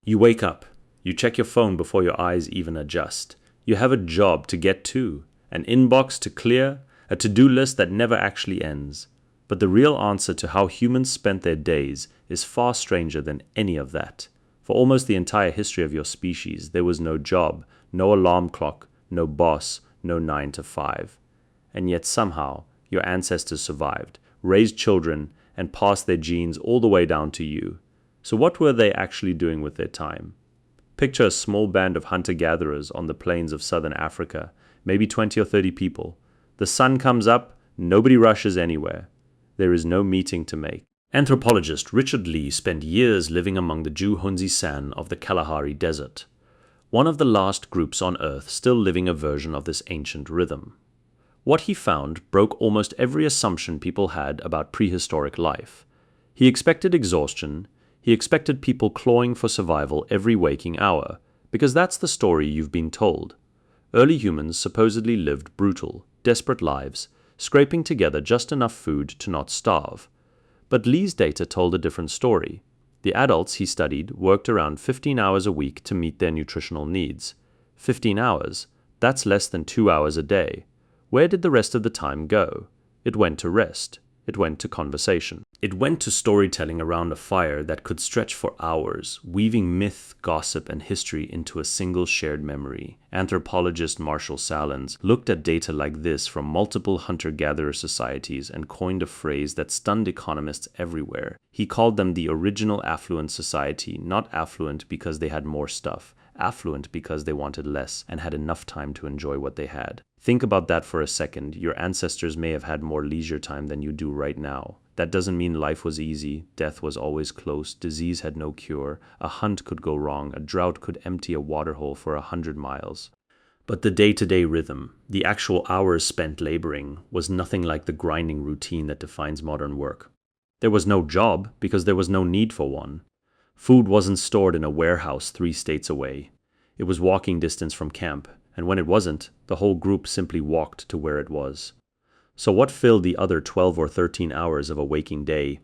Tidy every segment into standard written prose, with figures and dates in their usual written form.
You wake up. You check your phone before your eyes even adjust. You have a job to get to, an inbox to clear, a to-do list that never actually ends. But the real answer to how humans spent their days is far stranger than any of that. For almost the entire history of your species, there was no job, no alarm clock, no boss, no 9 to 5. And yet somehow, your ancestors survived, raised children, and passed their genes all the way down to you. So what were they actually doing with their time? Picture a small band of hunter-gatherers on the plains of southern Africa, maybe 20 or 30 people. The sun comes up, nobody rushes anywhere. There is no meeting to make. Anthropologist Richard Lee spent years living among the Juhunzi San of the Kalahari Desert, one of the last groups on Earth still living a version of this ancient rhythm. What he found broke almost every assumption people had about prehistoric life. He expected exhaustion. He expected people clawing for survival every waking hour, because that's the story you've been told. Early humans supposedly lived brutal, desperate lives, scraping together just enough food to not starve. But Lee's data told a different story. The adults he studied worked around 15 hours a week to meet their nutritional needs. 15 hours, that's less than 2 hours a day. Where did the rest of the time go? It went to rest. It went to conversation. It went to storytelling around a fire that could stretch for hours, weaving myth, gossip, and history into a single shared memory. Anthropologist Marshall Salins looked at data like this from multiple hunter-gatherer societies and coined a phrase that stunned economists everywhere. He called them the original affluent society, not affluent because they had more stuff, affluent because they wanted less and had enough time to enjoy what they had. Think about that for a second. Your ancestors may have had more leisure time than you do right now. That doesn't mean life was easy, death was always close, disease had no cure, a hunt could go wrong, a drought could empty a waterhole for 100 miles. But the day-to-day rhythm, the actual hours spent laboring, was nothing like the grinding routine that defines modern work. There was no job because there was no need for one. Food wasn't stored in a warehouse 3 states away. It was walking distance from camp, and when it wasn't, the whole group simply walked to where it was. So what filled the other 12 or 13 hours of a waking day?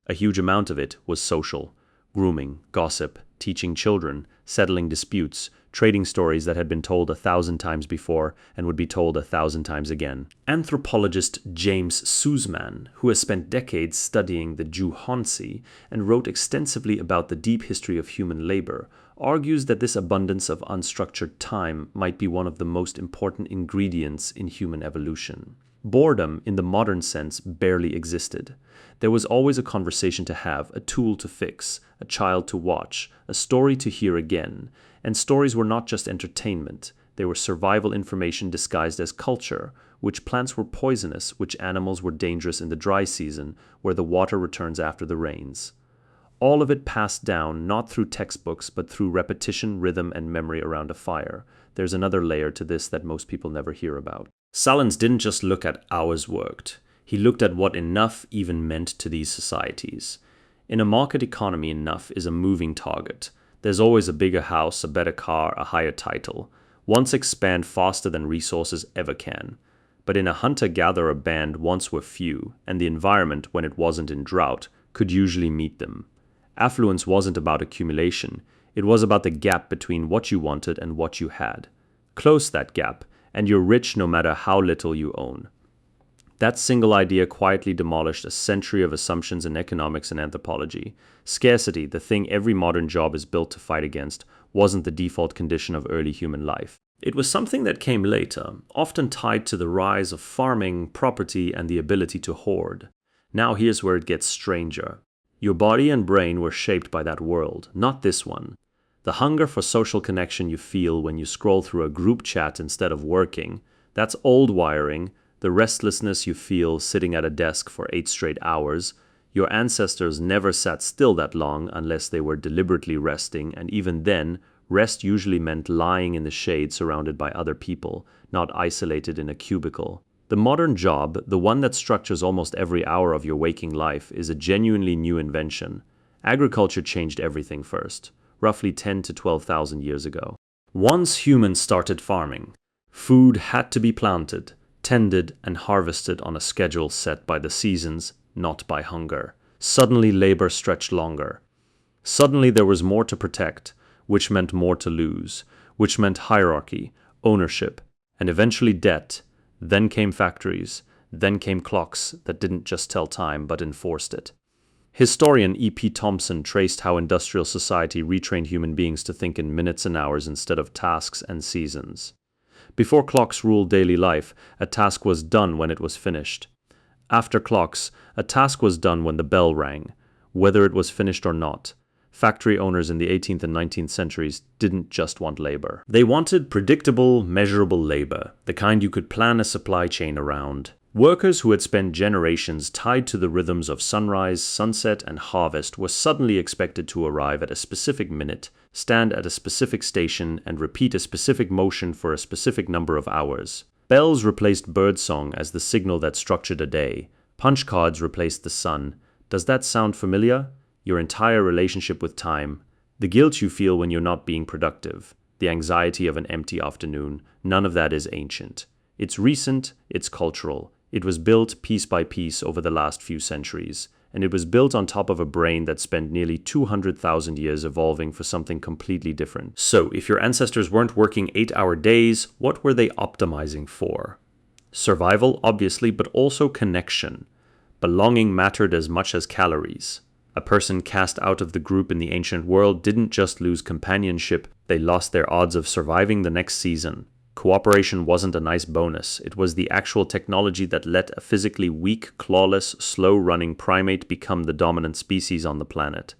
A huge amount of it was social: grooming, gossip, teaching children, settling disputes, trading stories that had been told 1,000 times before and would be told 1,000 times again. Anthropologist James Suzman, who has spent decades studying the Juhonsi and wrote extensively about the deep history of human labor, argues that this abundance of unstructured time might be one of the most important ingredients in human evolution. Boredom, in the modern sense, barely existed. There was always a conversation to have, a tool to fix, a child to watch, a story to hear again. And stories were not just entertainment. They were survival information disguised as culture, which plants were poisonous, which animals were dangerous in the dry season, where the water returns after the rains. All of it passed down not through textbooks, but through repetition, rhythm, and memory around a fire. There's another layer to this that most people never hear about. Salins didn't just look at hours worked. He looked at what enough even meant to these societies. In a market economy, enough is a moving target. There's always a bigger house, a better car, a higher title. Wants expand faster than resources ever can. But in a hunter-gatherer band, wants were few, and the environment, when it wasn't in drought, could usually meet them. Affluence wasn't about accumulation. It was about the gap between what you wanted and what you had. Close that gap, and you're rich no matter how little you own. That single idea quietly demolished a century of assumptions in economics and anthropology. Scarcity, the thing every modern job is built to fight against, wasn't the default condition of early human life. It was something that came later, often tied to the rise of farming, property, and the ability to hoard. Now here's where it gets stranger. Your body and brain were shaped by that world, not this one. The hunger for social connection you feel when you scroll through a group chat instead of working, that's old wiring. The restlessness you feel sitting at a desk for 8 straight hours. Your ancestors never sat still that long unless they were deliberately resting, and even then, rest usually meant lying in the shade surrounded by other people, not isolated in a cubicle. The modern job, the one that structures almost every hour of your waking life, is a genuinely new invention. Agriculture changed everything first, roughly 10 to 12,000 years ago. Once humans started farming, food had to be planted, tended, and harvested on a schedule set by the seasons, not by hunger. Suddenly labor stretched longer. Suddenly there was more to protect, which meant more to lose, which meant hierarchy, ownership, and eventually debt. Then came factories, then came clocks that didn't just tell time but enforced it. Historian E.P. Thompson traced how industrial society retrained human beings to think in minutes and hours instead of tasks and seasons. Before clocks ruled daily life, a task was done when it was finished. After clocks, a task was done when the bell rang, whether it was finished or not. Factory owners in the 18th and 19th centuries didn't just want labor. They wanted predictable, measurable labor, the kind you could plan a supply chain around. Workers who had spent generations tied to the rhythms of sunrise, sunset, and harvest were suddenly expected to arrive at a specific minute, stand at a specific station, and repeat a specific motion for a specific number of hours. Bells replaced birdsong as the signal that structured a day. Punch cards replaced the sun. Does that sound familiar? Your entire relationship with time, the guilt you feel when you're not being productive, the anxiety of an empty afternoon, none of that is ancient. It's recent, it's cultural. It was built piece by piece over the last few centuries, and it was built on top of a brain that spent nearly 200,000 years evolving for something completely different. So, if your ancestors weren't working 8-hour days, what were they optimizing for? Survival, obviously, but also connection. Belonging mattered as much as calories. A person cast out of the group in the ancient world didn't just lose companionship, they lost their odds of surviving the next season. Cooperation wasn't a nice bonus, it was the actual technology that let a physically weak, clawless, slow-running primate become the dominant species on the planet.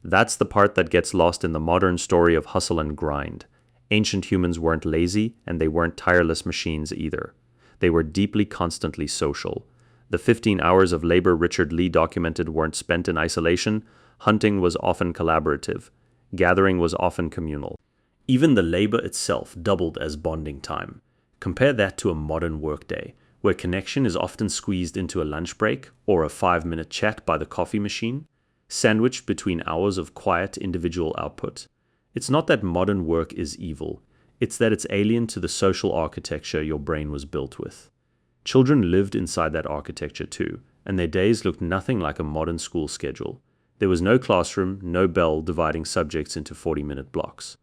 That's the part that gets lost in the modern story of hustle and grind. Ancient humans weren't lazy, and they weren't tireless machines either. They were deeply, constantly social. The 15 hours of labor Richard Lee documented weren't spent in isolation. Hunting was often collaborative. Gathering was often communal. Even the labor itself doubled as bonding time. Compare that to a modern workday, where connection is often squeezed into a lunch break or a 5-minute chat by the coffee machine, sandwiched between hours of quiet individual output. It's not that modern work is evil. It's that it's alien to the social architecture your brain was built with. Children lived inside that architecture too, and their days looked nothing like a modern school schedule. There was no classroom, no bell dividing subjects into 40-minute blocks.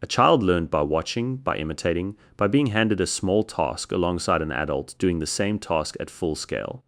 A child learned by watching, by imitating, by being handed a small task alongside an adult doing the same task at full scale.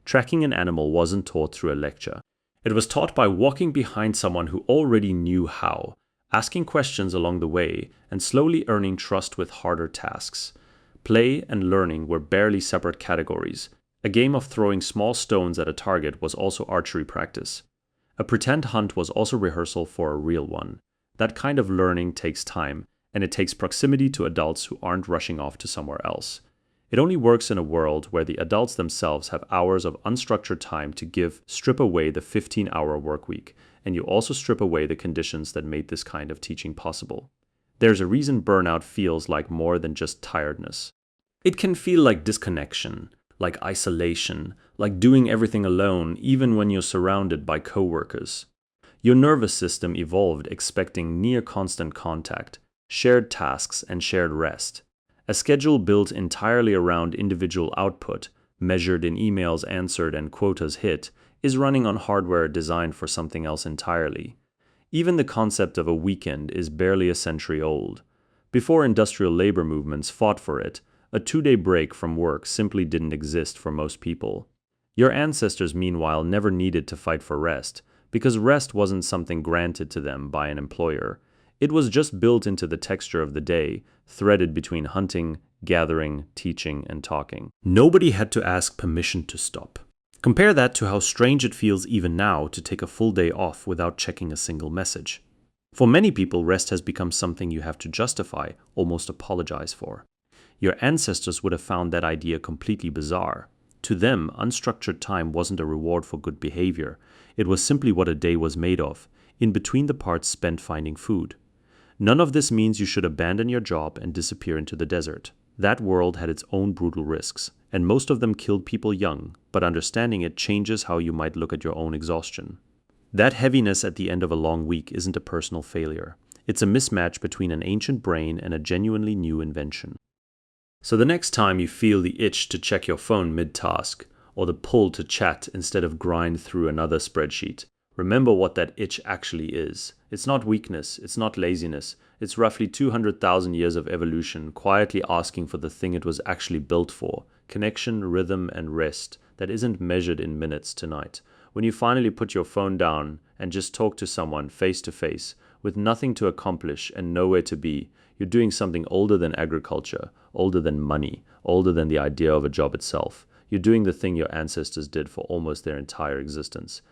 Tracking an animal wasn't taught through a lecture. It was taught by walking behind someone who already knew how, asking questions along the way, and slowly earning trust with harder tasks. Play and learning were barely separate categories. A game of throwing small stones at a target was also archery practice. A pretend hunt was also rehearsal for a real one. That kind of learning takes time, and it takes proximity to adults who aren't rushing off to somewhere else. It only works in a world where the adults themselves have hours of unstructured time to strip away the 15-hour workweek, and you also strip away the conditions that made this kind of teaching possible. There's a reason burnout feels like more than just tiredness. It can feel like disconnection, like isolation, like doing everything alone even when you're surrounded by coworkers. Your nervous system evolved expecting near constant contact, shared tasks, and shared rest. A schedule built entirely around individual output, measured in emails answered and quotas hit, is running on hardware designed for something else entirely. Even the concept of a weekend is barely a century old. Before industrial labor movements fought for it, a 2-day break from work simply didn't exist for most people. Your ancestors, meanwhile, never needed to fight for rest, because rest wasn't something granted to them by an employer. It was just built into the texture of the day, threaded between hunting, gathering, teaching, and talking. Nobody had to ask permission to stop. Compare that to how strange it feels even now to take a full day off without checking a single message. For many people, rest has become something you have to justify, almost apologize for. Your ancestors would have found that idea completely bizarre. To them, unstructured time wasn't a reward for good behavior. It was simply what a day was made of, in between the parts spent finding food. None of this means you should abandon your job and disappear into the desert. That world had its own brutal risks, and most of them killed people young, but understanding it changes how you might look at your own exhaustion. That heaviness at the end of a long week isn't a personal failure. It's a mismatch between an ancient brain and a genuinely new invention. So the next time you feel the itch to check your phone mid-task, or the pull to chat instead of grind through another spreadsheet, Remember what that itch actually is. It's not weakness, it's not laziness, it's roughly 200,000 years of evolution quietly asking for the thing it was actually built for: connection, rhythm, and rest that isn't measured in minutes tonight. When you finally put your phone down and just talk to someone face to face, with nothing to accomplish and nowhere to be, you're doing something older than agriculture, older than money, older than the idea of a job itself. You're doing the thing your ancestors did for almost their entire existence.